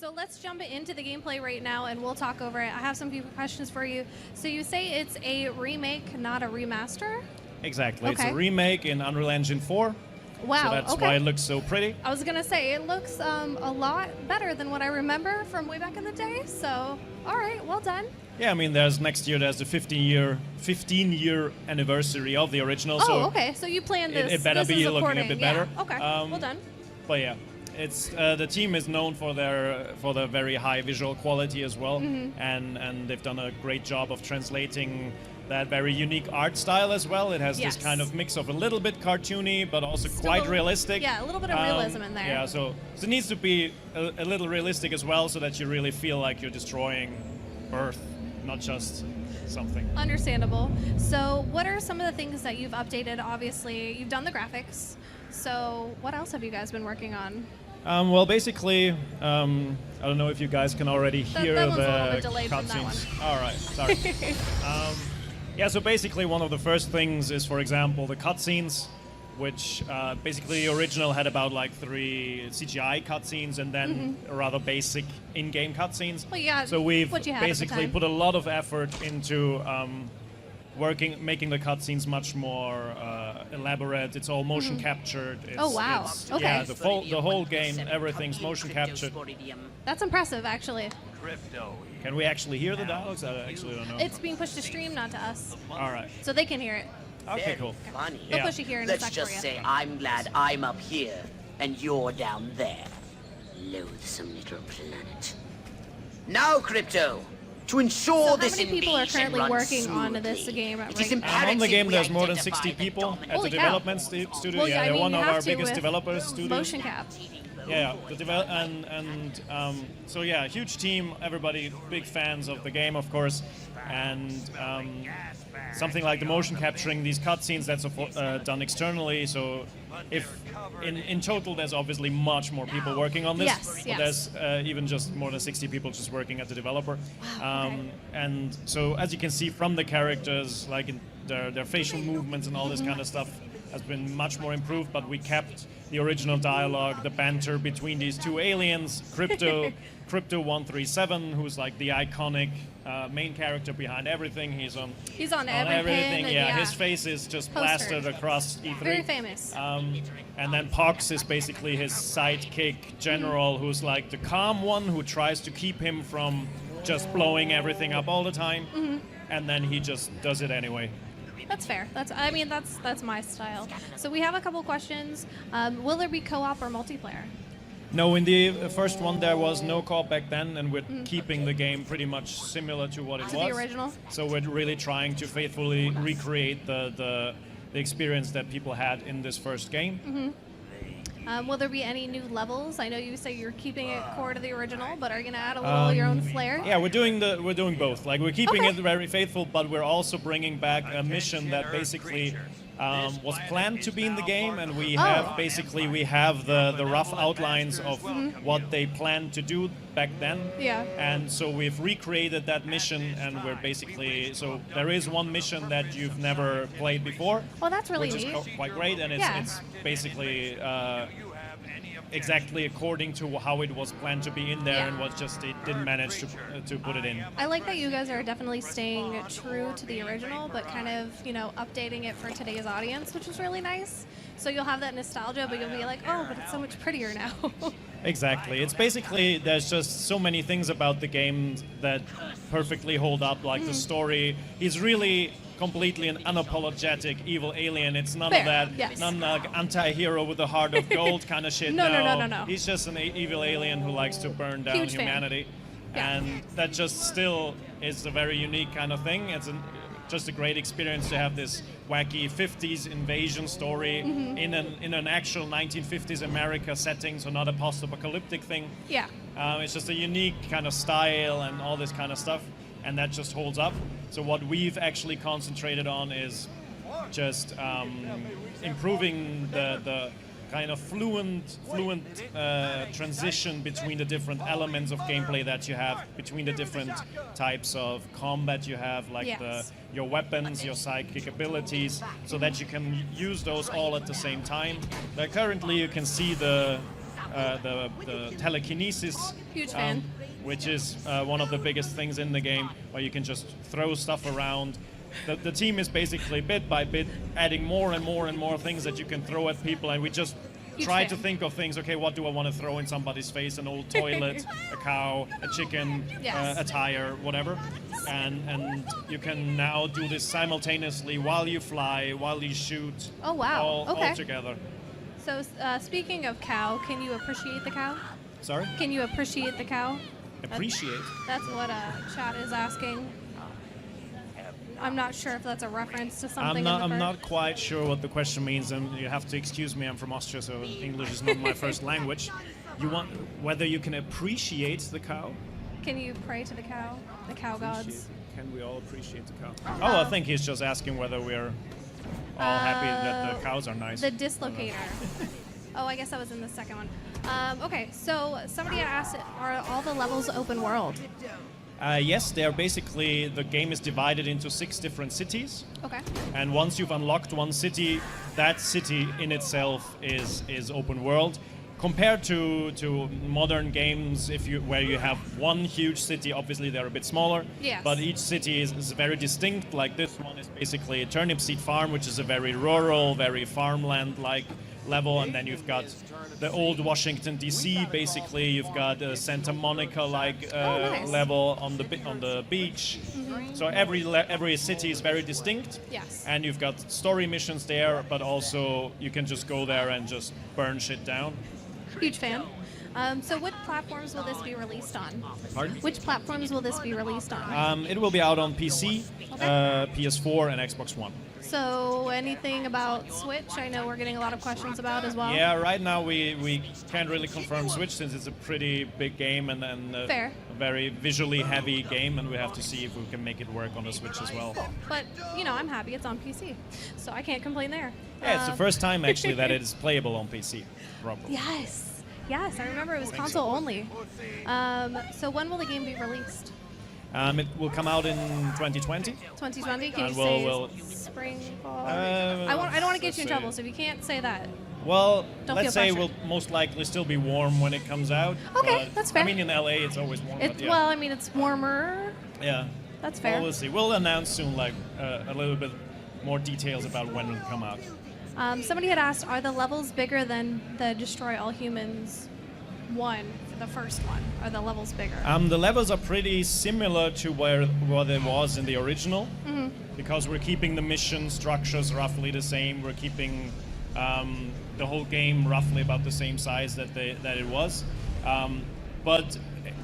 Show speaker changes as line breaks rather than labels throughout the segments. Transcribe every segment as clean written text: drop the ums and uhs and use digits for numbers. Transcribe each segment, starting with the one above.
So let's jump into the gameplay right now, and we'll talk over it. I have some few questions for you. So you say it's a remake, not a remaster?
Exactly.
Okay.
It's a remake in Unreal Engine 4.
Wow.
So that's why it looks so pretty.
I was gonna say it looks a lot better than what I remember from way back in the day. So, all right, well done.
Yeah, I mean, next year there's the 15-year anniversary of the original.
Oh,
so
okay. So you planned this.
It better
this
be
is
looking a
according-
bit
yeah.
better.
Okay. Well done.
But yeah, it's the team is known for their very high visual quality as well, and they've done a great job of translating that very unique art style as well. It has
Yes.
this kind of mix of a little bit cartoony, but also
Still
quite
a-
realistic.
Yeah, a little bit of realism in there.
Yeah, so it needs to be a little realistic as well, so that you really feel like you're destroying Earth, not just something.
Understandable. So what are some of the things that you've updated? Obviously, you've done the graphics. So what else have you guys been working on?
Well, basically, I don't know if you guys can already hear
that one's
the
a little bit delayed from that
cutscenes. All right, sorry. Yeah, so basically one of the first things is, for example, the cutscenes, which basically the original had about like 3 CGI cutscenes and then rather basic in-game cutscenes.
Well, yeah,
so we've
what you had at the
basically
time.
put a lot of effort into making the cutscenes much more elaborate. It's all motion captured. It's,
Oh, wow. Okay.
Yeah, the whole game, everything's motion captured.
That's impressive, actually.
Can we actually hear the dialogues? I actually don't know.
It's being pushed to stream, not to us.
All right.
So they can hear it.
Okay, cool.
Funny.
They'll
Yeah.
push it here in a
Let's
sec
just
for you.
say I'm glad I'm up here and you're down there. Loathsome little planet. Now, Crypto, to ensure
So how
this
many people are
invasion
currently
runs
working on this
smoothly,
game
it is
right now?
On the
imperative
game,
we
there's more than
identify
60
the
people at
dominant
Holy
the
cow.
development studio.
Well,
yeah,
yeah, I
they're
mean,
one
you
of
have
our
to
biggest
with
developer studios.
Motion cap.
Yeah, so yeah, huge team. Everybody big fans of the game, of course, and something like the motion capturing these cutscenes that's done externally. So if in total, there's obviously much more people working on this.
Yes,
But
yes.
there's even just more than 60 people just working at the developer.
okay.
And so as you can see from the characters, like in their facial movements and all this kind of stuff has been much more improved, but we kept the original dialogue, the banter between these two aliens, Crypto 137, who's like the iconic main character behind everything. He's on
every
everything.
pin and
Yeah, his face is just
Poster.
plastered across E3.
Very famous.
And then Pox is basically his sidekick general, who's like the calm one who tries to keep him from just blowing everything up all the time, and then he just does it anyway.
That's fair. That's my style. So we have a couple questions. Will there be co-op or multiplayer?
No, in the first one there was no co-op back then, and we're keeping the game pretty much similar to what it
To
was.
the original?
So we're really trying to faithfully recreate the experience that people had in this first game.
Will there be any new levels? I know you say you're keeping it core to the original, but are you gonna add a little of your own flair?
Yeah, we're doing both. Like we're keeping
Okay.
it very faithful, but we're also bringing back a mission that basically was planned to be in the game, and we have the rough outlines of what they planned to do back then.
Yeah.
And so we've recreated that mission, and we're basically there is one mission that you've never played before.
Well, that's really
which
neat.
is quite great, and
Yeah.
it's basically exactly according to how it was planned to be in there,
Yeah.
and was just it didn't manage to put it in.
I like that you guys are definitely staying true to the original, but kind of, updating it for today's audience, which is really nice. So you'll have that nostalgia, but you'll be like, oh, but it's so much prettier now.
Exactly. It's basically there's just so many things about the game that perfectly hold up, like the story. He's really completely an unapologetic evil alien. It's none
Fair,
of that,
yes.
none like anti-hero with a heart of gold kind of shit.
No.
He's just an evil alien who likes to burn down
Huge fan.
humanity,
Yeah.
and that just still is a very unique kind of thing. It's just a great experience to have this wacky 50s invasion story in an actual 1950s America setting, so not a post-apocalyptic thing.
Yeah.
It's just a unique kind of style and all this kind of stuff, and that just holds up. So what we've actually concentrated on is just improving the kind of fluent transition between the different elements of gameplay that you have, between the different types of combat you have, like
Yes.
your weapons, your psychic abilities, so that you can use those all at the same time. Currently you can see the telekinesis.
Huge fan.
Which is one of the biggest things in the game, where you can just throw stuff around. The team is basically bit by bit adding more and more and more things that you can throw at people, and we just
Huge
try
fan.
to think of things. Okay, what do I want to throw in somebody's face? An old toilet, a cow, a chicken,
Yes.
a tire, whatever. And you can now do this simultaneously while you fly, while you shoot.
Oh, wow.
All
Okay.
together.
So speaking of cow, can you appreciate the cow?
Sorry?
Can you appreciate the cow?
Appreciate.
That's what chat is asking. I'm not sure if that's a reference to something.
I'm not quite sure what the question means, and you have to excuse me. I'm from Austria, so English is not my first language. You want whether you can appreciate the cow?
Can you pray to the cow? The cow gods?
Can we all appreciate the cow? Oh, I think he's just asking whether we're all happy that the cows are nice.
The dislocator. Oh, I guess that was in the second one. Okay, so somebody had asked, are all the levels open world?
Yes, they're basically, the game is divided into 6 different cities.
Okay.
And once you've unlocked one city, that city in itself is open world. Compared to modern games, where you have one huge city, obviously they're a bit smaller.
Yes.
But each city is very distinct. Like this one is basically a turnip seed farm, which is a very rural, very farmland-like level, and then you've got the old Washington D.C. Basically, you've got a Santa Monica-like
nice.
level on the beach. So every city is very distinct.
Yes.
And you've got story missions there, but also you can just go there and just burn shit down.
Huge fan. So what platforms will this be released on?
Pardon?
Which platforms will this be released on?
It will be out on PC,
Okay.
PS4, and Xbox One.
So anything about Switch? I know we're getting a lot of questions about as well.
Yeah, right now we can't really confirm Switch since it's a pretty big game and
Fair.
a very visually heavy game, and we have to see if we can make it work on the Switch as well.
But, I'm happy it's on PC, so I can't complain there.
Yeah, it's the first time actually that it is playable on PC. Properly.
Yes, I remember it was console only. So when will the game be released?
It will come out in 2020.
2020? Can you
And
say
we'll-
spring, fall? I don't want to get you in
let's
trouble,
see.
so if you can't say that.
Well,
Don't
let's
feel
say it
pressured.
will most likely still be warm when it comes out.
Okay,
but,
that's fair.
I mean, in LA it's always warm.
It's
but yeah.
Well, I mean, it's warmer.
Yeah.
That's fair.
Well, we'll see. We'll announce soon, like a little bit more details about when it'll come out.
Somebody had asked, are the levels bigger than the Destroy All Humans one, the first one? Are the levels bigger?
The levels are pretty similar to what it was in the original, because we're keeping the mission structures roughly the same. We're keeping the whole game roughly about the same size that it was. But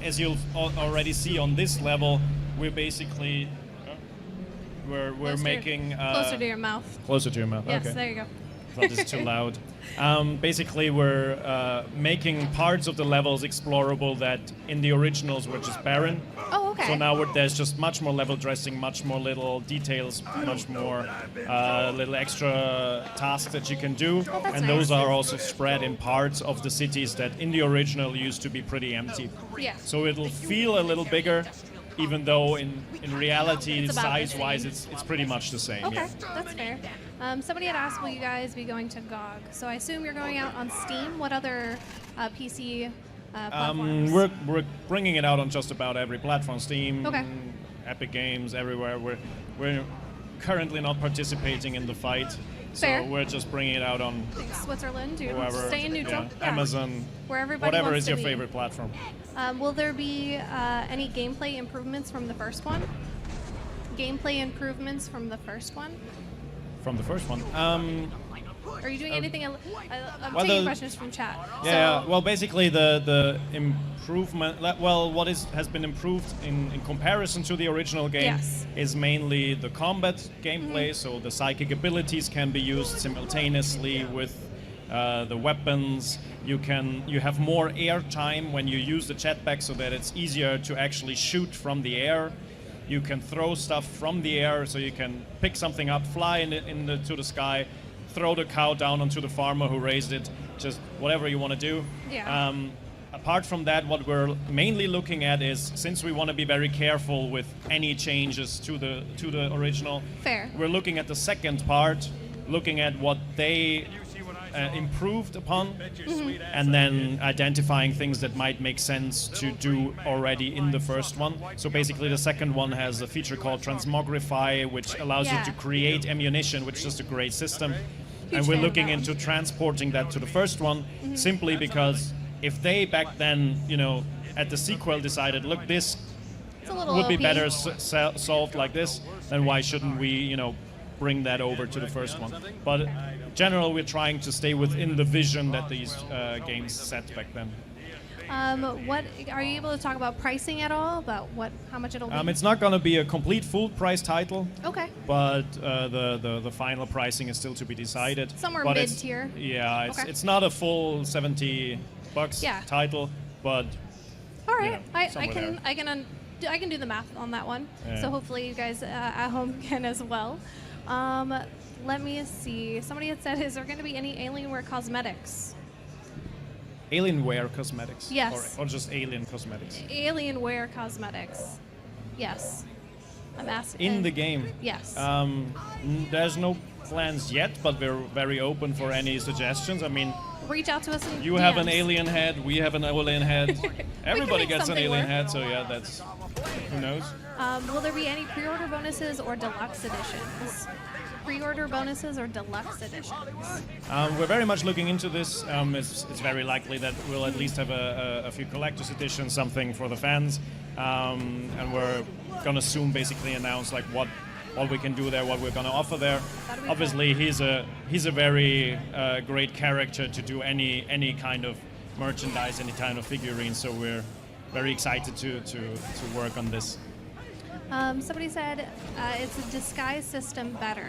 as you'll already see on this level, we're basically we're
Closer-
making
closer to your mouth.
closer to your mouth.
Yes,
okay.
there you go.
Thought it's too loud. Basically, we're making parts of the levels explorable that in the originals were just barren.
Oh, okay.
So now there's just much more level dressing, much more little details, much more little extra tasks that you can do.
Oh, that's
and
nice.
those are also spread in parts of the cities that in the original used to be pretty empty.
Yeah.
So it'll feel a little bigger, even though in reality,
It's about the
size-wise,
same.
it's pretty much the same.
Okay,
Yeah.
that's fair. Somebody had asked, will you guys be going to GOG? So I assume you're going out on Steam. What other PC platforms?
We're bringing it out on just about every platform, Steam,
Okay.
Epic Games, everywhere. We're currently not participating in the fight, so
Fair.
we're just bringing it out on
Switzerland, you
whoever,
stay in neutral.
yeah, Amazon,
Where everybody
whatever
wants
is
to
your
be.
favorite platform.
Will there be any gameplay improvements from the first one? Gameplay improvements from the first one?
From the first one.
Are you doing anything? I'm
well,
taking
the-
questions from chat.
Yeah,
So,
well, basically the improvement, well, what has been improved in comparison to the original game
Yes.
is mainly the combat gameplay. So the psychic abilities can be used simultaneously with the weapons. You have more air time when you use the jetpack, so that it's easier to actually shoot from the air. You can throw stuff from the air, so you can pick something up, fly to the sky, throw the cow down onto the farmer who raised it, just whatever you want to do.
Yeah.
Apart from that, what we're mainly looking at is, since we want to be very careful with any changes to the original,
Fair.
we're looking at the second part, looking at what they improved upon, and then identifying things that might make sense to do already in the first one. So basically the second one has a feature called Transmogrify, which allows you to create ammunition, which is just a great system. And we're looking into transporting that to the first one, simply because if they back then, you know, at the sequel decided, look, this would be better solved like this, then why shouldn't we, you know, bring that over to the first one? But in general, we're trying to stay within the vision that these games set back then.
What are you able to talk about pricing at all? About how much it'll be?
It's not going to be a complete full price title.
Okay.
But the final pricing is still to be decided.
Somewhere
but
mid-tier.
Yeah,
Okay.
it's not a full $70 title, but
all right.
yeah,
I can do the math on that one.
Yeah.
So hopefully you guys at home can as well. Let me see. Somebody had said, is there going to be any Alienware cosmetics?
Alienware cosmetics.
Yes.
Or just Alien cosmetics.
Alienware cosmetics. Yes. I'm asking.
In the game.
Yes.
There's no plans yet, but we're very open for any suggestions. I mean,
reach out to us in
you have an
DMs.
alien head, we have an alien head. Everybody
make
gets an
something
alien
work.
head, so yeah, that's, who knows?
Will there be any pre-order bonuses or deluxe editions? Pre-order bonuses or deluxe editions?
We're very much looking into this. It's very likely that we'll at least have a few collector's editions, something for the fans, and we're gonna soon basically announce like what we can do there, what we're gonna offer there. Obviously, he's a very great character to do any kind of merchandise, any kind of figurine. So we're very excited to work on this.
Somebody said it's a disguise system better.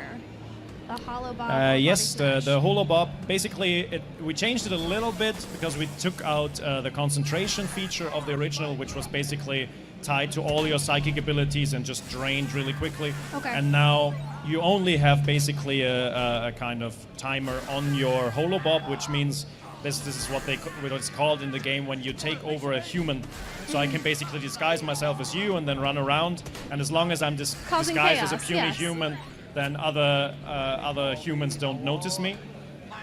The Holobob.
Yes, the Holobob. Basically, we changed it a little bit because we took out the concentration feature of the original, which was basically tied to all your psychic abilities and just drained really quickly.
Okay.
And now you only have basically a kind of timer on your Holobob, which means this is what it's called in the game when you take over a human. So I can basically disguise myself as you and then run around, and as long as I'm
Causing
disguised as a
chaos,
puny
yes.
human, then other humans don't notice me.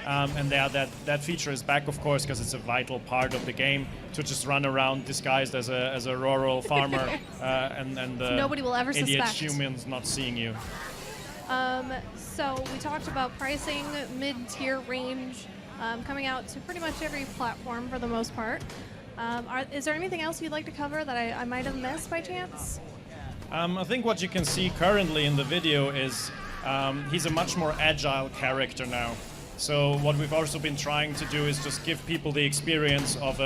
And that feature is back, of course, because it's a vital part of the game to just run around disguised as a rural farmer, and
Nobody will ever
idiot
suspect.
humans not seeing you.
So we talked about pricing, mid-tier range, coming out to pretty much every platform for the most part. Is there anything else you'd like to cover that I might have missed by chance?
I think what you can see currently in the video is he's a much more agile character now. So what we've also been trying to do is just give people the experience of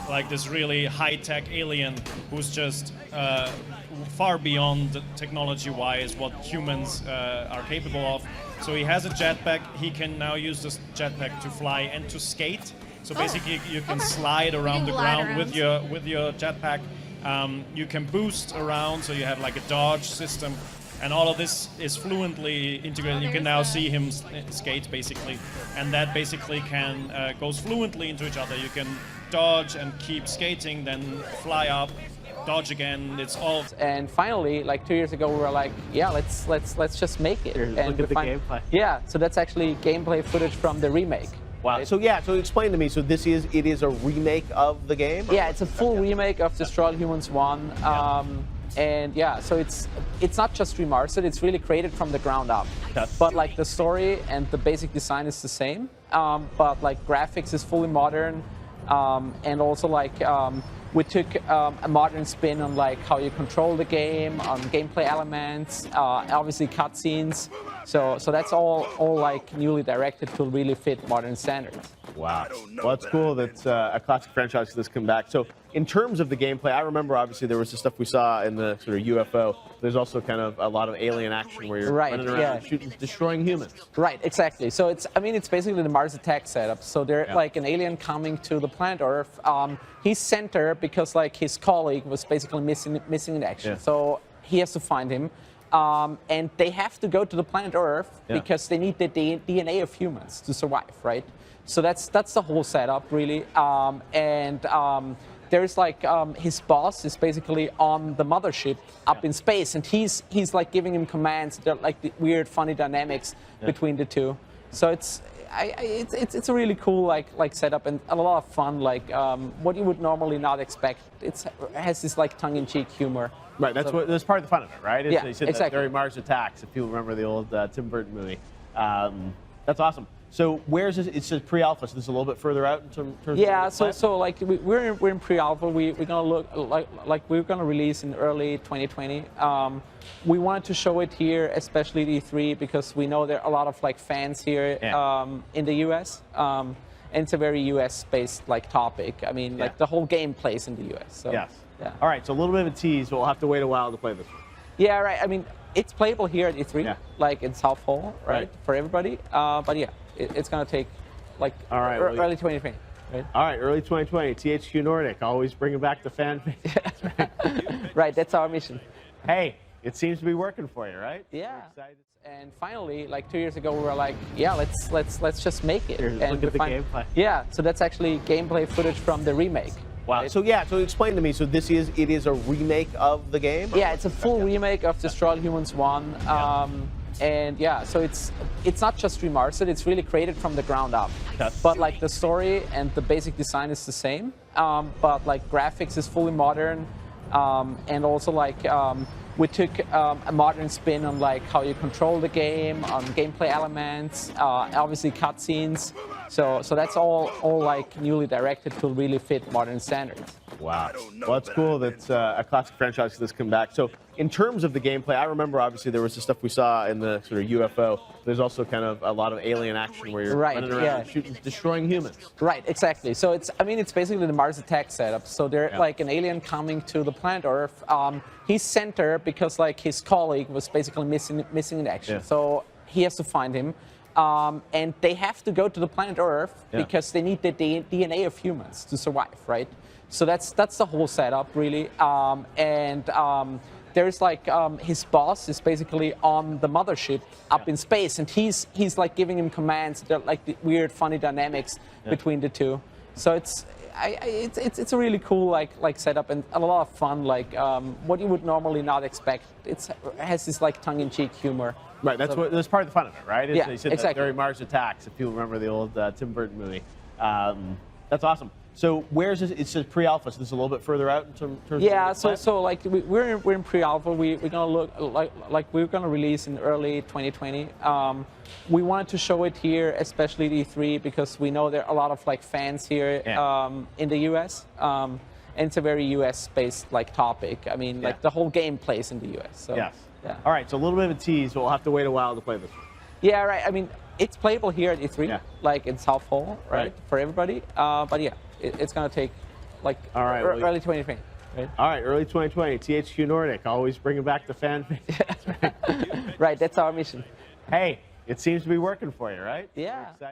like this really high-tech alien who's just far beyond technology-wise what humans are capable of. So he has a jetpack. He can now use this jetpack to fly and to skate. So basically, you can slide around the
glide
ground
around.
with your jetpack. You can boost around, so you have like a dodge system. And all of this is fluently integrated. You can now see him skate, basically. And that basically goes fluently into each other. You can dodge and keep skating, then fly up, dodge again. It's all.
And finally, like 2 years ago, we were like, yeah, let's just make it. And
look at the gameplay.
Yeah, so that's actually gameplay footage from the remake.
Wow.
Right?
So explain to me. So it is a remake of the game?
Yeah, it's a full remake of Destroy All Humans 1. And yeah, so it's not just remastered, it's really created from the ground up.
Yes.
But like the story and the basic design is the same, but like graphics is fully modern, and also like we took a modern spin on like how you control the game, on gameplay elements, obviously cutscenes. So that's all like newly directed to really fit modern standards.
Wow. Well, it's cool that a classic franchise has come back. So in terms of the gameplay, I remember obviously there was the stuff we saw in the sort of UFO. There's also kind of a lot of alien action where you're running around shooting, destroying humans.
Right, exactly. So it's basically the Mars Attack setup. So they're like an alien coming to the planet Earth. He's sent there because like his colleague was basically missing in action.
Yeah.
So he has to find him. And they have to go to the planet Earth because they need the DNA of humans to survive, right? So that's the whole setup, really. There's like his boss is basically on the mothership up in space, and he's like giving him commands. They're like the weird, funny dynamics between the two. So it's a really cool like setup and a lot of fun. Like what you would normally not expect. It has this like tongue-in-cheek humor.
Right. That's part of the fun of it, right?
Yeah,
they said
exactly.
During Mars Attacks, if people remember the old Tim Burton movie. That's awesome. So where's this? It says pre-alpha, so this is a little bit further out in terms of
Yeah,
the plan?
so like we're in pre-alpha. We're gonna look like we're gonna release in early 2020. We wanted to show it here, especially at E3, because we know there are a lot of like fans here in the US. And it's a very US-based like topic. I mean, like the whole game plays in the US. So,
Yes.
Yeah.
All right, so a little bit of a tease, but we'll have to wait a while to play this one.
Yeah, right. I mean, it's playable here at E3,
Yeah.
like in South Hall, right, for everybody. But yeah, it's gonna take like early 2020. Right?
All right, early 2020, THQ Nordic, always bringing back the fan base.
Right, that's our mission.
Hey, it seems to be working for you, right?
Yeah.
We're excited.
And finally, like 2 years ago, we were like, yeah, let's just make it.
Here,
and
look at the
we
gameplay.
Yeah, so that's actually gameplay footage from the remake.
Wow.
right?
So so explain to me. So it is a remake of the game?
Yeah, it's a full remake of Destroy All Humans 1. And yeah, so it's not just remastered, it's really created from the ground up.
Okay.
But like the story and the basic design is the same. But like graphics is fully modern. And also like we took a modern spin on like how you control the game, on gameplay elements, obviously cutscenes. So that's all like newly directed to really fit modern standards.
Wow. Well, that's cool that a classic franchise that's come back. So in terms of the gameplay, I remember obviously there was the stuff we saw in the sort of UFO. There's also kind of a lot of alien action where you're running around shooting, destroying humans.
Right, exactly. So it's basically the Mars Attack setup. So they're like an alien coming to the planet Earth. He's sent there because like his colleague was basically missing in action.
Yeah.
So he has to find him. And they have to go to the planet Earth because they need the DNA of humans to survive, right? So that's the whole setup, really. There's like his boss is basically on the mothership up in space, and he's like giving him commands. They're like the weird, funny dynamics between the two. So it's a really cool like setup and a lot of fun. Like what you would normally not expect. It has this like tongue-in-cheek humor.
Right, that's part of the fun of it, right?
Yeah,
they said
exactly.
During Mars Attacks, if people remember the old Tim Burton movie. That's awesome. So where's this? It says pre-alpha, so this is a little bit further out in terms of
Yeah,
the plan?
so like we're in pre-alpha. We're gonna look like we're gonna release in early 2020. We wanted to show it here, especially at E3, because we know there are a lot of like fans here in the US. And it's a very US-based like topic. I mean, like the whole game plays in the US. So,
Yes.
Yeah.
All right, so a little bit of a tease, but we'll have to wait a while to play this one.
Yeah, right. I mean, it's playable here at E3, like in South Hall, right, for everybody. But yeah, it's gonna take like early 2020. Right?
All right, early 2020, THQ Nordic, always bringing back the fan base.
Right, that's our mission.
Hey, it seems to be working for you, right?
Yeah.
We're excited.